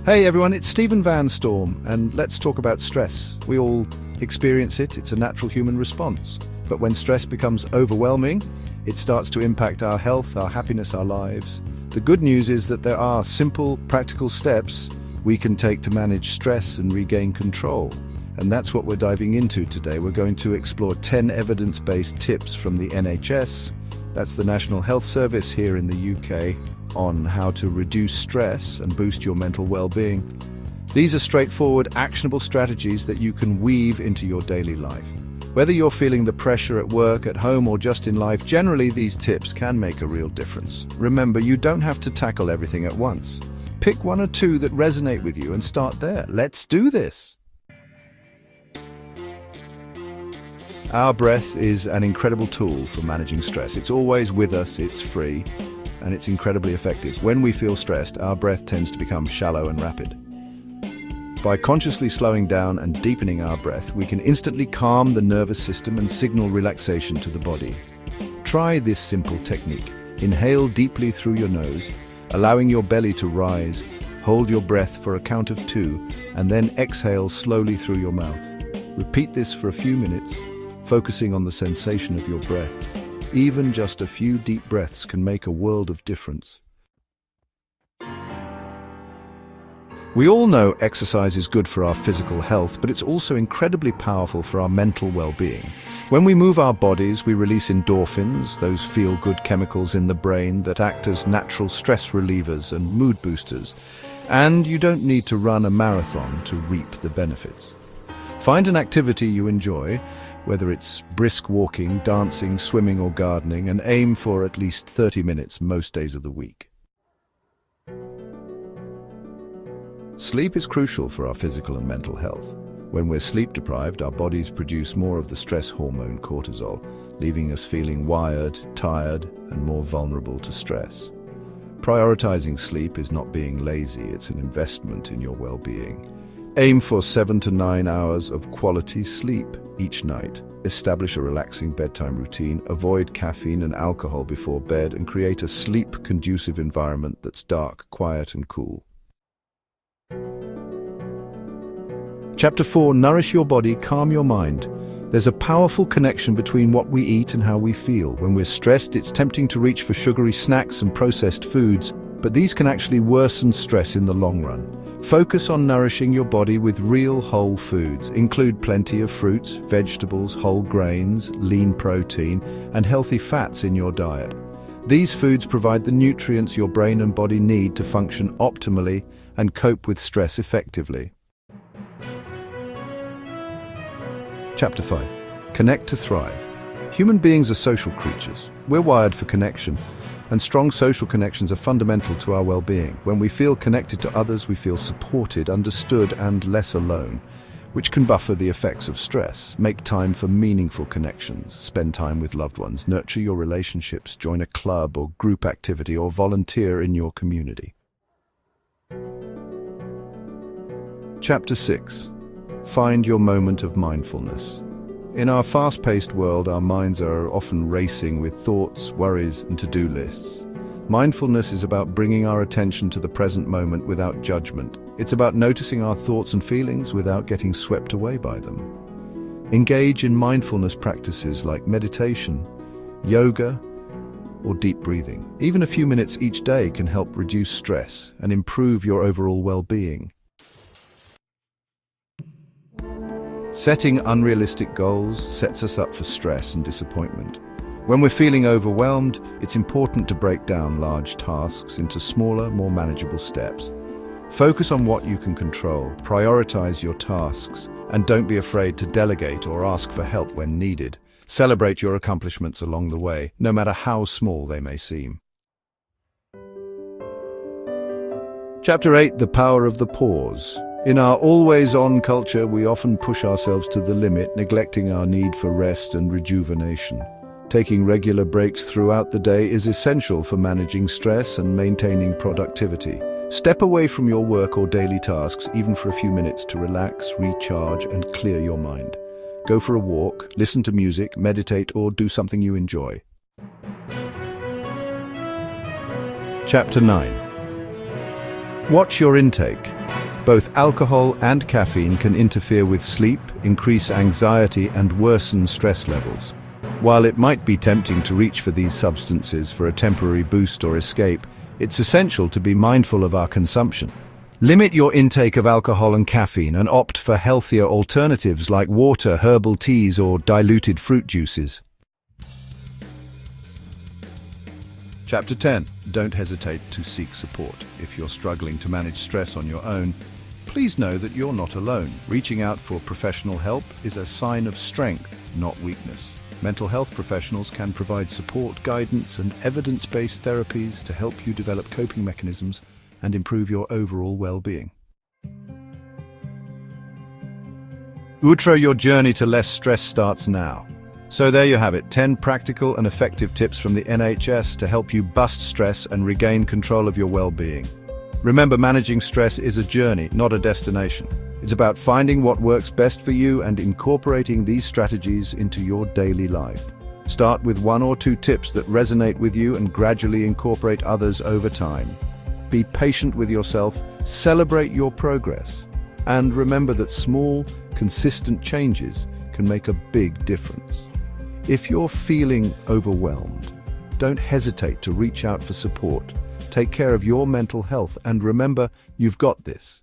Hey everyone, it's Stephen Van Storm, and let's talk about stress. We all experience it, it's a natural human response. But when stress becomes overwhelming, it starts to impact our health, our happiness, our lives. The good news is that there are simple, practical steps we can take to manage stress and regain control. And that's what we're diving into today. We're going to explore 10 evidence-based tips from the NHS, that's the National Health Service here in the UK, on how to reduce stress and boost your mental well-being. These are straightforward, actionable strategies that you can weave into your daily life. Whether you're feeling the pressure at work, at home, or just in life, generally these tips can make a real difference. Remember, you don't have to tackle everything at once. Pick one or two that resonate with you and start there. Let's do this! Our breath is an incredible tool for managing stress. It's always with us, it's free, and it's incredibly effective. When we feel stressed, our breath tends to become shallow and rapid. By consciously slowing down and deepening our breath, we can instantly calm the nervous system and signal relaxation to the body. Try this simple technique. Inhale deeply through your nose, allowing your belly to rise. Hold your breath for a count of 2, and then exhale slowly through your mouth. Repeat this for a few minutes, focusing on the sensation of your breath. Even just a few deep breaths can make a world of difference. We all know exercise is good for our physical health, but it's also incredibly powerful for our mental well-being. When we move our bodies, we release endorphins, those feel-good chemicals in the brain that act as natural stress relievers and mood boosters. And you don't need to run a marathon to reap the benefits. Find an activity you enjoy, whether it's brisk walking, dancing, swimming, or gardening, and aim for at least 30 minutes most days of the week. Sleep is crucial for our physical and mental health. When we're sleep deprived, our bodies produce more of the stress hormone cortisol, leaving us feeling wired, tired, and more vulnerable to stress. Prioritizing sleep is not being lazy, it's an investment in your well-being. Aim for 7 to 9 hours of quality sleep each night. Establish a relaxing bedtime routine, avoid caffeine and alcohol before bed, and create a sleep-conducive environment that's dark, quiet, and cool. Chapter 4, Nourish your body, calm your mind. There's a powerful connection between what we eat and how we feel. When we're stressed, it's tempting to reach for sugary snacks and processed foods, but these can actually worsen stress in the long run. Focus on nourishing your body with real whole foods. Include plenty of fruits, vegetables, whole grains, lean protein, and healthy fats in your diet. These foods provide the nutrients your brain and body need to function optimally and cope with stress effectively. Chapter 5. Connect to thrive. Human beings are social creatures. We're wired for connection, and strong social connections are fundamental to our well-being. When we feel connected to others, we feel supported, understood, and less alone, which can buffer the effects of stress. Make time for meaningful connections. Spend time with loved ones. Nurture your relationships. Join a club or group activity, or volunteer in your community. Chapter 6. Find your moment of mindfulness. In our fast-paced world, our minds are often racing with thoughts, worries, and to-do lists. Mindfulness is about bringing our attention to the present moment without judgment. It's about noticing our thoughts and feelings without getting swept away by them. Engage in mindfulness practices like meditation, yoga, or deep breathing. Even a few minutes each day can help reduce stress and improve your overall well-being. Setting unrealistic goals sets us up for stress and disappointment. When we're feeling overwhelmed, it's important to break down large tasks into smaller, more manageable steps. Focus on what you can control, prioritize your tasks, and don't be afraid to delegate or ask for help when needed. Celebrate your accomplishments along the way, no matter how small they may seem. Chapter 8, The Power of the Pause. In our always-on culture, we often push ourselves to the limit, neglecting our need for rest and rejuvenation. Taking regular breaks throughout the day is essential for managing stress and maintaining productivity. Step away from your work or daily tasks, even for a few minutes, to relax, recharge, and clear your mind. Go for a walk, listen to music, meditate, or do something you enjoy. Chapter 9. Watch your intake. Both alcohol and caffeine can interfere with sleep, increase anxiety, and worsen stress levels. While it might be tempting to reach for these substances for a temporary boost or escape, it's essential to be mindful of our consumption. Limit your intake of alcohol and caffeine and opt for healthier alternatives like water, herbal teas, or diluted fruit juices. Chapter 10. Don't hesitate to seek support. If you're struggling to manage stress on your own, please know that you're not alone. Reaching out for professional help is a sign of strength, not weakness. Mental health professionals can provide support, guidance, and evidence-based therapies to help you develop coping mechanisms and improve your overall well-being. Outro, your journey to less stress starts now. So there you have it, 10 practical and effective tips from the NHS to help you bust stress and regain control of your well-being. Remember, managing stress is a journey, not a destination. It's about finding what works best for you and incorporating these strategies into your daily life. Start with 1 or 2 tips that resonate with you and gradually incorporate others over time. Be patient with yourself, celebrate your progress, and remember that small, consistent changes can make a big difference. If you're feeling overwhelmed, don't hesitate to reach out for support. Take care of your mental health and remember, you've got this.